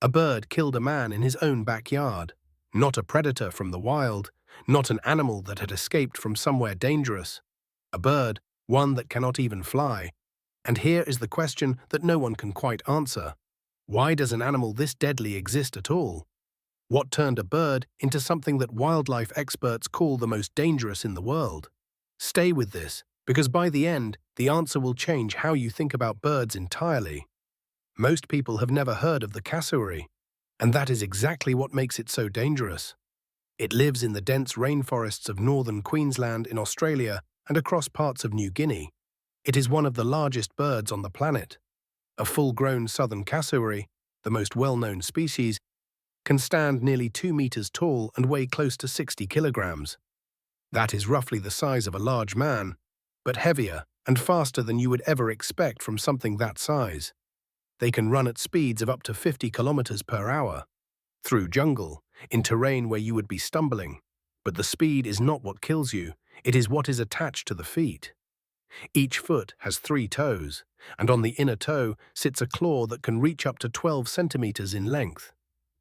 A bird killed a man in his own backyard, not a predator from the wild, not an animal that had escaped from somewhere dangerous. A bird, one that cannot even fly. And here is the question that no one can quite answer. Why does an animal this deadly exist at all? What turned a bird into something that wildlife experts call the most dangerous in the world? Stay with this, because by the end, the answer will change how you think about birds entirely. Most people have never heard of the cassowary, and that is exactly what makes it so dangerous. It lives in the dense rainforests of northern Queensland in Australia and across parts of New Guinea. It is one of the largest birds on the planet. A full-grown southern cassowary, the most well-known species, can stand nearly 2 meters tall and weigh close to 60 kilograms. That is roughly the size of a large man, but heavier and faster than you would ever expect from something that size. They can run at speeds of up to 50 kilometers per hour, through jungle, in terrain where you would be stumbling. But the speed is not what kills you, it is what is attached to the feet. Each foot has 3 toes, and on the inner toe sits a claw that can reach up to 12 centimeters in length.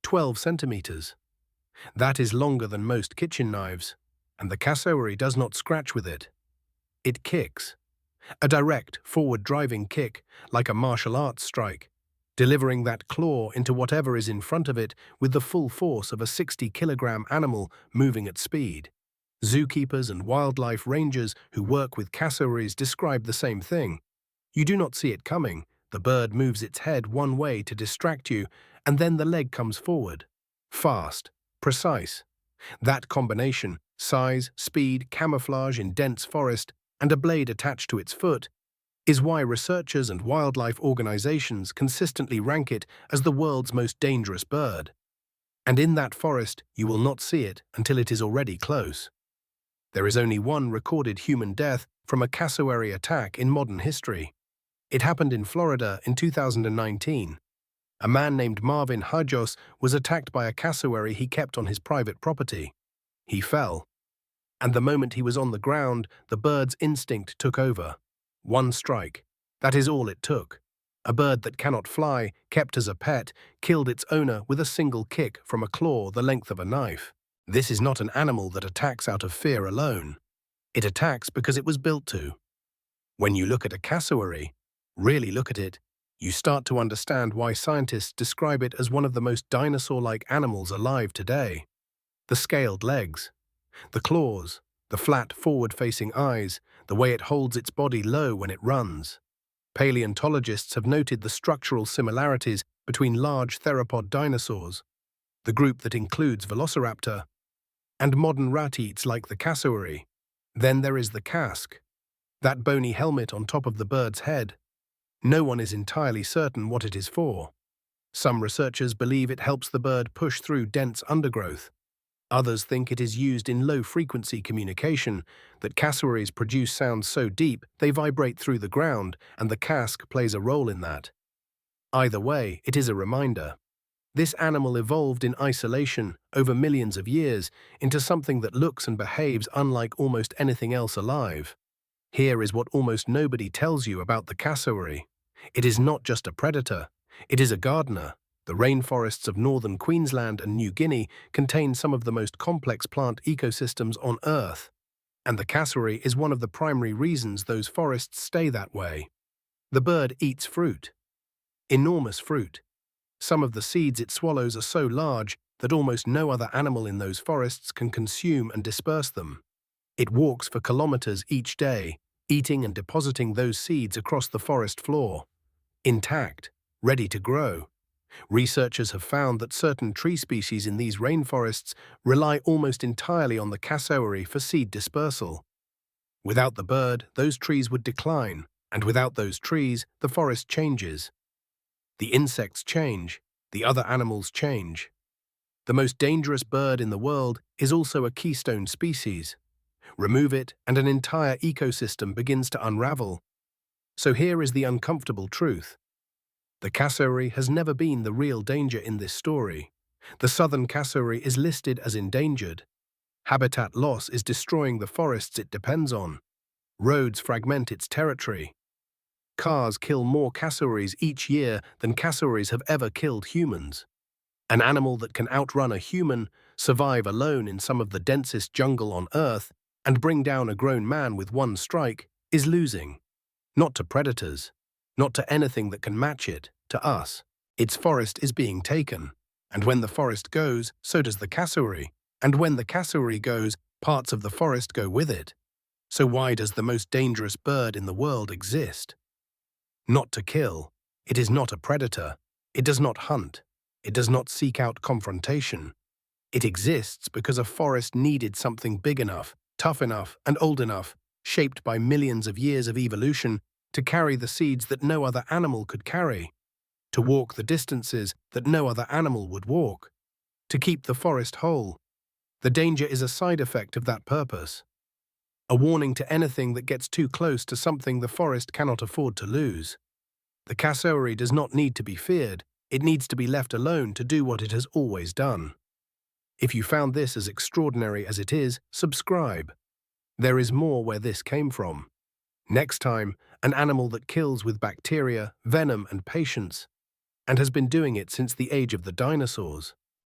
12 centimeters. That is longer than most kitchen knives, and the cassowary does not scratch with it. It kicks. A direct, forward-driving kick, like a martial arts strike, delivering that claw into whatever is in front of it with the full force of a 60-kilogram animal moving at speed. Zookeepers and wildlife rangers who work with cassowaries describe the same thing. You do not see it coming. The bird moves its head one way to distract you, and then the leg comes forward. Fast, precise. That combination, size, speed, camouflage in dense forest, and a blade attached to its foot, is why researchers and wildlife organizations consistently rank it as the world's most dangerous bird. And in that forest, you will not see it until it is already close. There is only one recorded human death from a cassowary attack in modern history. It happened in Florida in 2019. A man named Marvin Hajos was attacked by a cassowary he kept on his private property. He fell, and the moment he was on the ground, the bird's instinct took over. One strike. That is all it took. A bird that cannot fly, kept as a pet, killed its owner with a single kick from a claw the length of a knife. This is not an animal that attacks out of fear alone. It attacks because it was built to. When you look at a cassowary, really look at it, you start to understand why scientists describe it as one of the most dinosaur-like animals alive today. The scaled legs, the claws, the flat forward-facing eyes, the way it holds its body low when it runs. Paleontologists have noted the structural similarities between large theropod dinosaurs, the group that includes Velociraptor, and modern rat-eats like the cassowary. Then there is the casque, that bony helmet on top of the bird's head. No one is entirely certain what it is for. Some researchers believe it helps the bird push through dense undergrowth. Others think it is used in low-frequency communication, that cassowaries produce sounds so deep they vibrate through the ground, and the casque plays a role in that. Either way, it is a reminder. This animal evolved in isolation over millions of years into something that looks and behaves unlike almost anything else alive. Here is what almost nobody tells you about the cassowary. It is not just a predator, it is a gardener. The rainforests of northern Queensland and New Guinea contain some of the most complex plant ecosystems on Earth, and the cassowary is one of the primary reasons those forests stay that way. The bird eats fruit. Enormous fruit. Some of the seeds it swallows are so large that almost no other animal in those forests can consume and disperse them. It walks for kilometers each day, eating and depositing those seeds across the forest floor, intact, ready to grow. Researchers have found that certain tree species in these rainforests rely almost entirely on the cassowary for seed dispersal. Without the bird, those trees would decline, and without those trees, the forest changes. The insects change, the other animals change. The most dangerous bird in the world is also a keystone species. Remove it, and an entire ecosystem begins to unravel. So here is the uncomfortable truth. The cassowary has never been the real danger in this story. The southern cassowary is listed as endangered. Habitat loss is destroying the forests it depends on. Roads fragment its territory. Cars kill more cassowaries each year than cassowaries have ever killed humans. An animal that can outrun a human, survive alone in some of the densest jungle on Earth, and bring down a grown man with one strike, is losing. Not to predators, not to anything that can match it, to us. Its forest is being taken. And when the forest goes, so does the cassowary. And when the cassowary goes, parts of the forest go with it. So why does the most dangerous bird in the world exist? Not to kill. It is not a predator. It does not hunt. It does not seek out confrontation. It exists because a forest needed something big enough, tough enough, and old enough, shaped by millions of years of evolution, to carry the seeds that no other animal could carry, to walk the distances that no other animal would walk, to keep the forest whole. The danger is a side effect of that purpose, a warning to anything that gets too close to something the forest cannot afford to lose. The cassowary does not need to be feared, it needs to be left alone to do what it has always done. If you found this as extraordinary as it is, subscribe. There is more where this came from. Next time, an animal that kills with bacteria, venom, and patience, and has been doing it since the age of the dinosaurs.